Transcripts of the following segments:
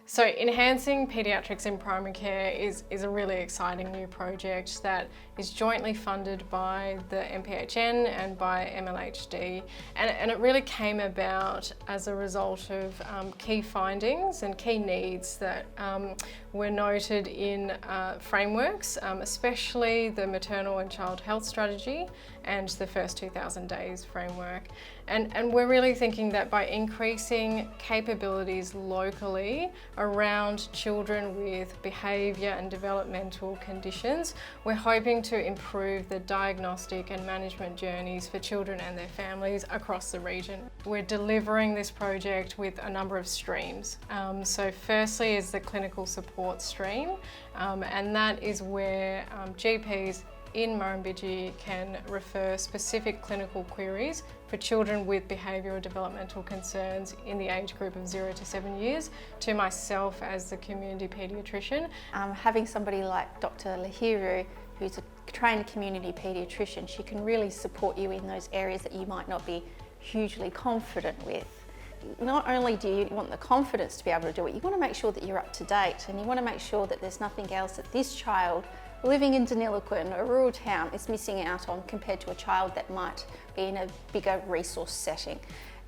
So enhancing paediatrics in primary care is a really exciting new project that is jointly funded by the MPHN and by MLHD, and it really came about as a result of key findings and key needs that were noted in frameworks, especially the maternal and child health strategy and the first 2,000 days framework. And we're really thinking that by increasing capabilities locally around children with behaviour and developmental conditions, we're hoping to improve the diagnostic and management journeys for children and their families across the region. We're delivering this project with a number of streams. So firstly is the clinical support stream, and that is where GPs in Murrumbidgee can refer specific clinical queries for children with behavioural developmental concerns in the age group of 0 to 7 years to myself as the community paediatrician. Having somebody like Dr. Lahiru, who's a trained community paediatrician, she can really support you in those areas that you might not be hugely confident with. Not only do you want the confidence to be able to do it, you want to make sure that you're up to date, and you want to make sure that there's nothing else that this child living in Deniliquin, a rural town, is missing out on compared to a child that might be in a bigger resource setting.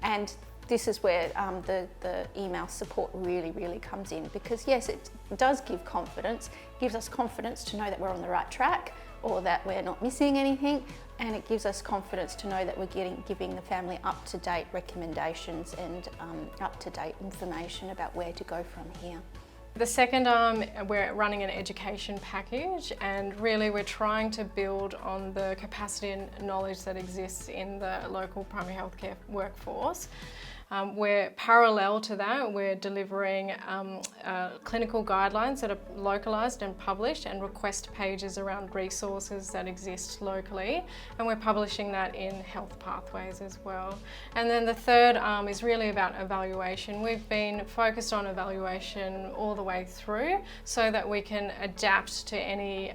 And this is where the email support really comes in, because yes, it does give confidence, gives us confidence to know that we're on the right track or that we're not missing anything, and it gives us confidence to know that we're giving the family up-to-date recommendations and up-to-date information about where to go from here. The second arm, we're running an education package, and really we're trying to build on the capacity and knowledge that exists in the local primary healthcare workforce. We're parallel to that, we're delivering clinical guidelines that are localised and published, and request pages around resources that exist locally, and we're publishing that in Health Pathways as well. And then the third arm is really about evaluation. We've been focused on evaluation all the way through so that we can adapt to any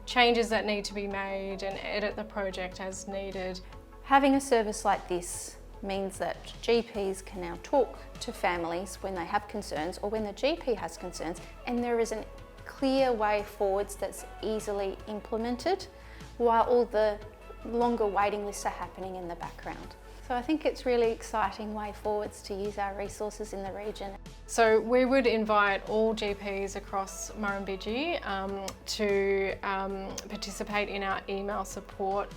changes that need to be made and edit the project as needed. Having a service like this means that GPs can now talk to families when they have concerns or when the GP has concerns, and there is a clear way forwards that's easily implemented while all the longer waiting lists are happening in the background. So I think it's really exciting way forwards to use our resources in the region. So we would invite all GPs across Murrumbidgee to participate in our email support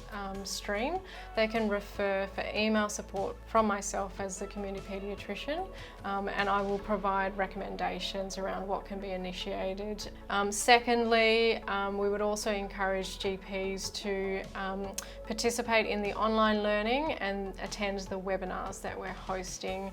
stream. They can refer for email support from myself as the community paediatrician, and I will provide recommendations around what can be initiated. Secondly, we would also encourage GPs to participate in the online learning and attend the webinars that we're hosting.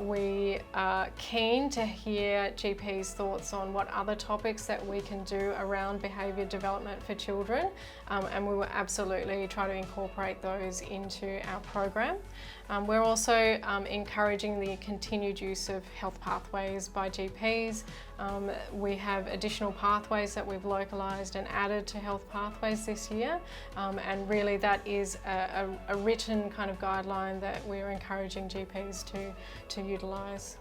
We are keen to hear GPs' thoughts on what other topics that we can do around behaviour development for children, and we will absolutely try to incorporate those into our program. We're also encouraging the continued use of health pathways by GPs. We have additional pathways that we've localised and added to health pathways this year, and really that is a written kind of guideline that we're encouraging GPs to utilise.